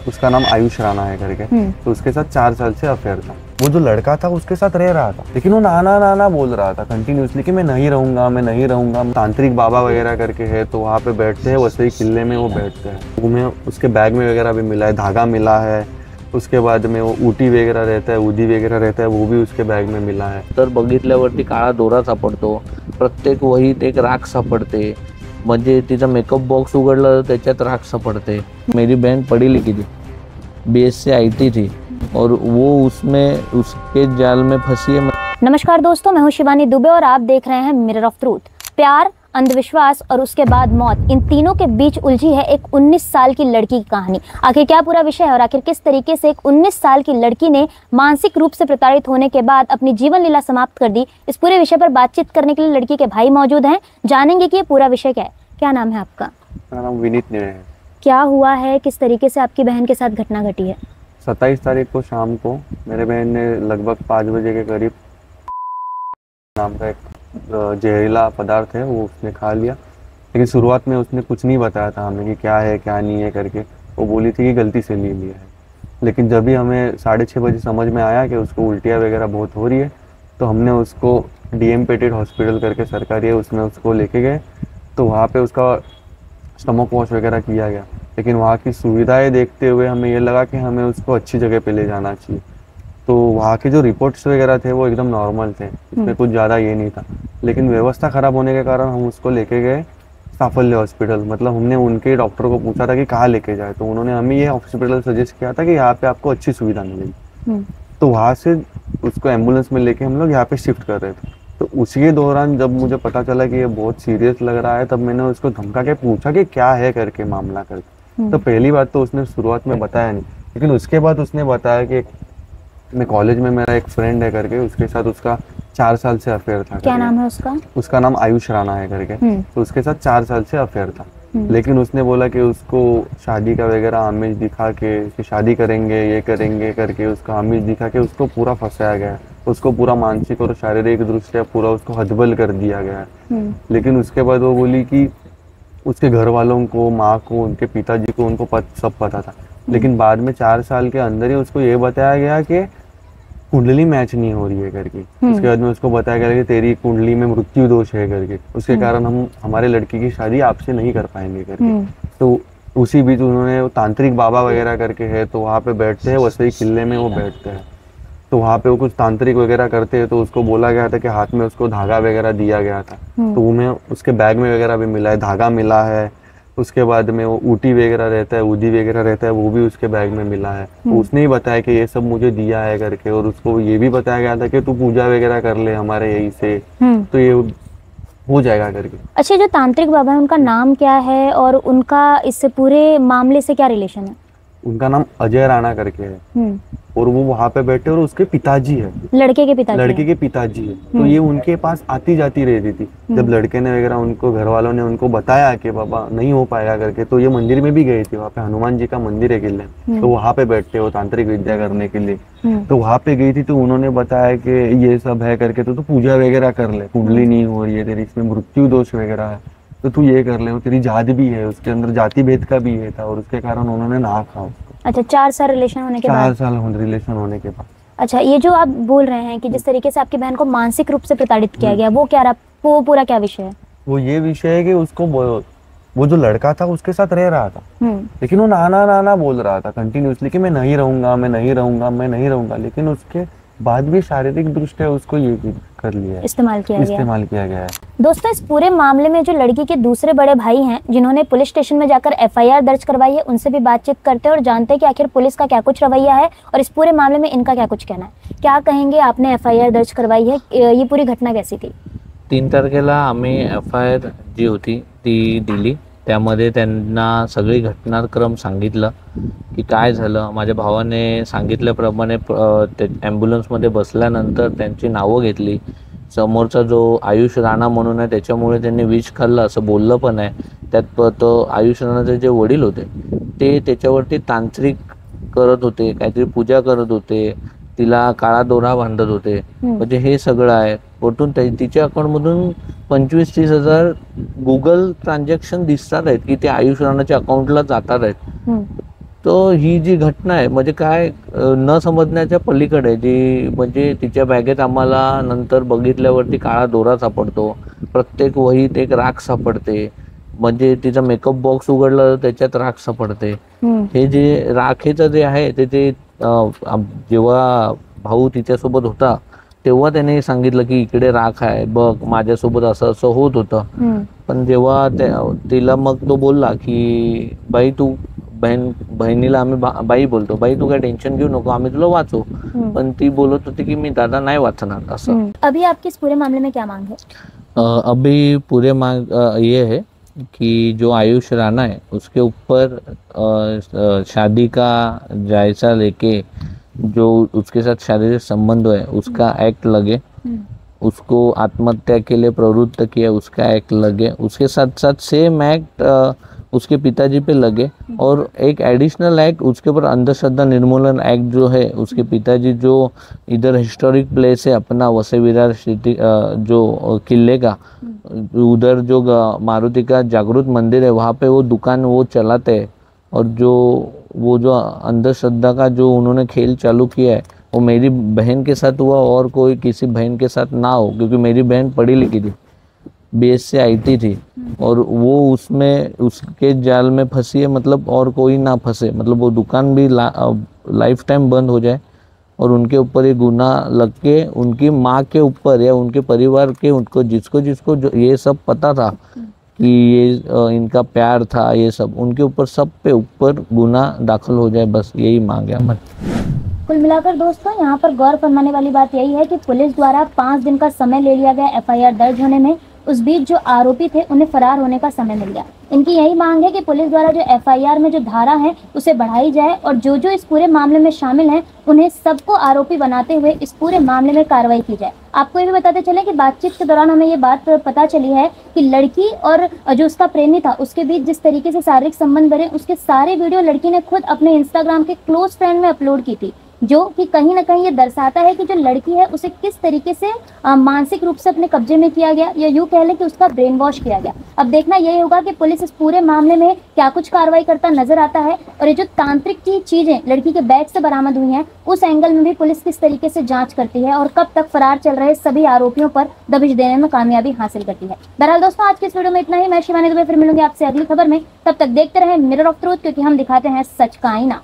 उसका नाम आयुष राणा है करके। तो उसके साथ 4 साल से अफेयर था। वो जो लड़का था उसके साथ रह रहा था, लेकिन वो नाना नाना बोल रहा था कंटिन्यूसली कि मैं नहीं रहूंगा, मैं नहीं रहूंगा। तांत्रिक बाबा वगैरह करके है, तो वहाँ पे बैठते हैं, वैसे ही किले में वो बैठते हैं। उन्हें उसके बैग में वगैरह भी मिला है, धागा मिला है। उसके बाद में वो ऊटी वगैरह रहता है, उदी वगैरह रहता है, वो भी उसके बैग में मिला है। तर बघितल्यावरती काळा दोरा सापडतो, प्रत्येक वहीत एक राख सापडते, म्हणजे तिचा मेकअप बॉक्स उघडला तर त्याच्यात राख सापडते। मेरी बहन पढ़ी लिखी थी, BSc IT थी और वो उसके जाल में फंसी है। नमस्कार दोस्तों, मैं हूं शिवानी दुबे और आप देख रहे हैं मिरर ऑफ ट्रूथ। प्यार, अंधविश्वास और उसके बाद मौत, इन तीनों के बीच उलझी है एक 19 साल की लड़की की कहानी। आखिर क्या पूरा विषय है और आखिर किस तरीके से एक 19 साल की लड़की ने मानसिक रूप से प्रताड़ित होने के बाद अपनी जीवन लीला समाप्त कर दी, इस पूरे विषय पर बातचीत करने के लिए लड़की के भाई मौजूद हैं। जानेंगे कि ये पूरा विषय क्या है। क्या नाम है आपका? मेरा नाम विनीत निर्णय है। क्या हुआ है, किस तरीके से आपकी बहन के साथ घटना घटी है? 27 तारीख को शाम को मेरे बहन ने लगभग 5 बजे के करीब नाम का एक जहरीला पदार्थ है वो उसने खा लिया। लेकिन शुरुआत में उसने कुछ नहीं बताया था हमें कि क्या है क्या नहीं है करके। वो बोली थी कि गलती से ले लिया है। लेकिन जब भी हमें 6:30 बजे समझ में आया कि उसको उल्टियाँ वगैरह बहुत हो रही है, तो हमने उसको DM पेटेड हॉस्पिटल करके सरकारी है, उसमें उसको लेके गए। तो वहाँ पे उसका स्टमक वॉश वगैरह किया गया। लेकिन वहाँ की सुविधाएं देखते हुए हमें ये लगा कि हमें उसको अच्छी जगह पे ले जाना चाहिए। तो वहाँ के जो रिपोर्ट्स वगैरह थे वो एकदम नॉर्मल थे, इसमें कुछ ज़्यादा ये नहीं था। लेकिन व्यवस्था ख़राब होने के कारण हम उसको लेके गए साफल्य हॉस्पिटल। मतलब हमने उनके डॉक्टर को पूछा था कि कहाँ लेके जाए, तो उन्होंने हमें ये हॉस्पिटल सजेस्ट किया था कि यहाँ पे आपको अच्छी सुविधा मिलेगी। तो वहाँ से उसको एम्बुलेंस में लेके हम लोग यहाँ पे शिफ्ट कर रहे थे। तो उसी दौरान जब मुझे पता चला कि ये बहुत सीरियस लग रहा है, तब मैंने उसको धमका के पूछा कि क्या है करके मामला करके। तो पहली बात तो उसने शुरुआत में बताया नहीं, लेकिन उसके बाद उसने बताया कि मैं कॉलेज में मेरा एक फ्रेंड है करके, उसके साथ उसका 4 साल से अफेयर था। क्या नाम है उसका? उसका नाम आयुष राणा है करके। तो उसके साथ 4 साल से अफेयर था। लेकिन उसने बोला कि उसको शादी का वगैरह आमिष दिखा के कि शादी करेंगे ये करेंगे करके उसका आमिष दिखा के उसको पूरा फंसाया गया। उसको पूरा मानसिक और शारीरिक दृष्टया पूरा उसको हतबल कर दिया गया। लेकिन उसके बाद वो बोली कि उसके घर वालों को, माँ को, उनके पिताजी को, उनको सब पता था। लेकिन बाद में 4 साल के अंदर ही उसको ये बताया गया कि कुंडली मैच नहीं हो रही है करके। उसके बाद में उसको बताया गया कि तेरी कुंडली में मृत्यु दोष है करके, उसके कारण हम हमारे लड़की की शादी आपसे नहीं कर पाएंगे करके। तो उसी बीच उन्होंने तांत्रिक बाबा वगैरह करके है, तो वहाँ पे बैठते हैं, वैसे ही किले में वो बैठते हैं। तो वहाँ पे वो कुछ तांत्रिक वगैरह करते हैं। तो उसको बोला गया था कि हाथ में उसको धागा वगैरह दिया गया था। तो उन्हें उसके बैग में वगैरह भी मिला है, धागा मिला है। उसके बाद में वो ऊटी वगैरह रहता है, उदी वगैरह रहता है, वो भी उसके बैग में मिला है। तो उसने ही बताया कि ये सब मुझे दिया है करके। और उसको ये भी बताया गया था कि तू पूजा वगैरह कर ले हमारे यहीं से, तो ये हो जाएगा करके। अच्छा, जो तांत्रिक बाबा है उनका नाम क्या है और उनका इससे पूरे मामले से क्या रिलेशन है? उनका नाम अजय राणा करके है और वो वहाँ पे बैठे और उसके पिताजी है, लड़के के पिताजी, लड़के के पिताजी है। तो ये उनके पास आती जाती रहती थी। जब लड़के ने वगैरह उनको घर वालों ने उनको बताया कि बाबा नहीं हो पाएगा करके, तो ये मंदिर में भी गए थे। वहाँ पे हनुमान जी का मंदिर है किले, तो वहाँ पे बैठते हो तांत्रिक विद्या करने के लिए। तो वहाँ पे गई थी, तो उन्होंने बताया कि ये सब है करके, तो पूजा वगैरह कर ले, कुंडली नहीं हो रही है तेरी, इसमें मृत्यु दोष वगैरह है, तो तू ये कर ले, वो तेरी जात भी है, उसके अंदर जाति भेद का भी है था, और उसके कारण उन्होंने ना खा उसको। अच्छा, 4 साल रिलेशन होने के बाद? 4 साल रिलेशन होने के बाद। अच्छा, ये जो आप बोल रहे हैं कि जिस तरीके से आपकी बहन को मानसिक रूप से प्रताड़ित किया गया, वो क्या रहा, वो पूरा क्या विषय है? वो ये विषय है कि उसको वो जो लड़का था उसके साथ रह रहा था, लेकिन वो नाना नाना बोल रहा था कंटिन्यूसली कि मैं नहीं रहूंगा, मैं नहीं रहूंगा, मैं नहीं रहूंगा। लेकिन उसके बाद भी शारीरिक दृष्टि उसको ये भी कर लिया है, इस्तेमाल किया गया है। दोस्तों, इस पूरे मामले में जो लड़की के दूसरे बड़े भाई हैं, जिन्होंने पुलिस स्टेशन में जाकर FIR दर्ज करवाई है, उनसे भी बातचीत करते हैं और जानते हैं कि आखिर पुलिस का क्या कुछ रवैया है और इस पूरे मामले में इनका क्या कुछ कहना है। क्या कहेंगे, आपने FIR दर्ज करवाई है, ये पूरी घटना कैसी थी? 3 तारखेला आम्ही FIR जी होती ती दिली। त्यामध्ये त्यांना सगळी घटनाक्रम सांगितलं की काय झालं। माझ्या भावाने सांगितल्याप्रमाणे ॲम्ब्युलन्समध्ये बसल्यानंतर त्यांची नावं घेतली। समोरचा जो आयुष राणा म्हणून आहे त्याच्यामुळे त्यांनी विष खाल्लं असं बोललं पण आहे। त्यात तो आयुष राणाचे जे वडील होते ते त्याच्यावरती तांत्रिक करत होते, काहीतरी पूजा करत होते, तिला काळा दोरा बांधत होते। म्हणजे हे सगळं आहे। वरतून तिच्या अकाउंटमधून 25-30 हजार गुगल ट्रान्झॅक्शन दिसतात आहेत की ते आयुष राणाच्या अकाउंटला जातात आहेत। तो ही जी घटना आहे म्हणजे काय न समजण्याच्या पलीकडे आहे, जी म्हणजे तिच्या बॅगेत आम्हाला नंतर बघितल्यावरती काळा दोरा सापडतो, प्रत्येक वहीत एक राख सापडते, म्हणजे तिचा मेकअप बॉक्स उघडला तर त्याच्यात राख सापडते. हे जे राखेचं जे आहे ते जेव्हा भाऊ तिच्यासोबत होता तेव्हा त्याने सांगितलं की इकडे राख आहे बघ, माझ्यासोबत असं असं होत होतं. पण जेव्हा तिला मग तो बोलला की बाई तू बहिणीला आम्ही बाई बोलतो, बाई तू काय टेन्शन घेऊ नको, आम्ही तुला वाचू. पण ती बोलत होती की मी दादा नाही वाचणार असं. अभी आपकी इस पूरे मामले में क्या मांग है? अभी पूरे मांग ये है कि जो आयुष राणा है उसके ऊपर शादी का जायजा लेके जो उसके साथ शारीरिक संबंध है उसका एक्ट लगे, उसको आत्महत्या के लिए प्रवृत्त किया उसका एक्ट लगे, उसके साथ साथ सेम एक्ट उसके पिताजी पे लगे, और एक एडिशनल एक्ट उसके ऊपर अंधश्रद्धा निर्मूलन एक्ट जो है, उसके पिताजी जो इधर हिस्टोरिक प्लेस है अपना वसई विरार सिटी जो किले का, उधर जो मारुति का जागृत मंदिर है वहाँ पे वो दुकान वो चलाते हैं, और जो अंधश्रद्धा का जो उन्होंने खेल चालू किया है वो मेरी बहन के साथ हुआ और कोई किसी बहन के साथ ना हो, क्योंकि मेरी बहन पढ़ी लिखी थी, BSc IT थी, और वो उसमें उसके जाल में फंसी है, मतलब और कोई ना फंसे, मतलब वो दुकान भी लाइफ टाइम बंद हो जाए और उनके ऊपर ये गुनाह लग के उनकी माँ के ऊपर या उनके परिवार के उनको जिसको जिसको जो ये सब पता था कि ये इनका प्यार था, ये सब उनके ऊपर सब पे ऊपर गुनाह दाखिल हो जाए, बस यही मांग है हमारी। कुल मिलाकर दोस्तों यहाँ पर गौर फरमाने वाली बात यही है कि पुलिस द्वारा 5 दिन का समय ले लिया गया FIR दर्ज होने में। उस बीच जो आरोपी थे उन्हें फरार होने का समय मिल गया। इनकी यही मांग है कि पुलिस द्वारा जो FIR में जो धारा है उसे बढ़ाई जाए और जो जो इस पूरे मामले में शामिल हैं उन्हें सबको आरोपी बनाते हुए इस पूरे मामले में कार्रवाई की जाए। आपको ये भी बताते चले कि बातचीत के दौरान हमें ये बात पता चली है कि लड़की और जो उसका प्रेमी था उसके बीच जिस तरीके से शारीरिक संबंध बने उसके सारे वीडियो लड़की ने खुद अपने इंस्टाग्राम के क्लोज फ्रेंड में अपलोड की थी, जो कि कहीं ना कहीं ये दर्शाता है कि जो लड़की है उसे किस तरीके से मानसिक रूप से अपने कब्जे में किया गया, या यूँ कह लें कि उसका ब्रेन वॉश किया गया। अब देखना यही होगा कि पुलिस इस पूरे मामले में क्या कुछ कार्रवाई करता नजर आता है, और ये जो तांत्रिक की चीजें लड़की के बैग से बरामद हुई हैं उस एंगल में भी पुलिस किस तरीके से जांच करती है और कब तक फरार चल रहे सभी आरोपियों पर दबिश देने में कामयाबी हासिल करती है। बहरहाल दोस्तों आज के इस वीडियो में इतना ही। मैं शिवानी दुबे फिर मिलूंगी आपसे अगली खबर में, तब तक देखते रहें मिरर ऑफ ट्रूथ, क्योंकि हम दिखाते हैं सच का आईना।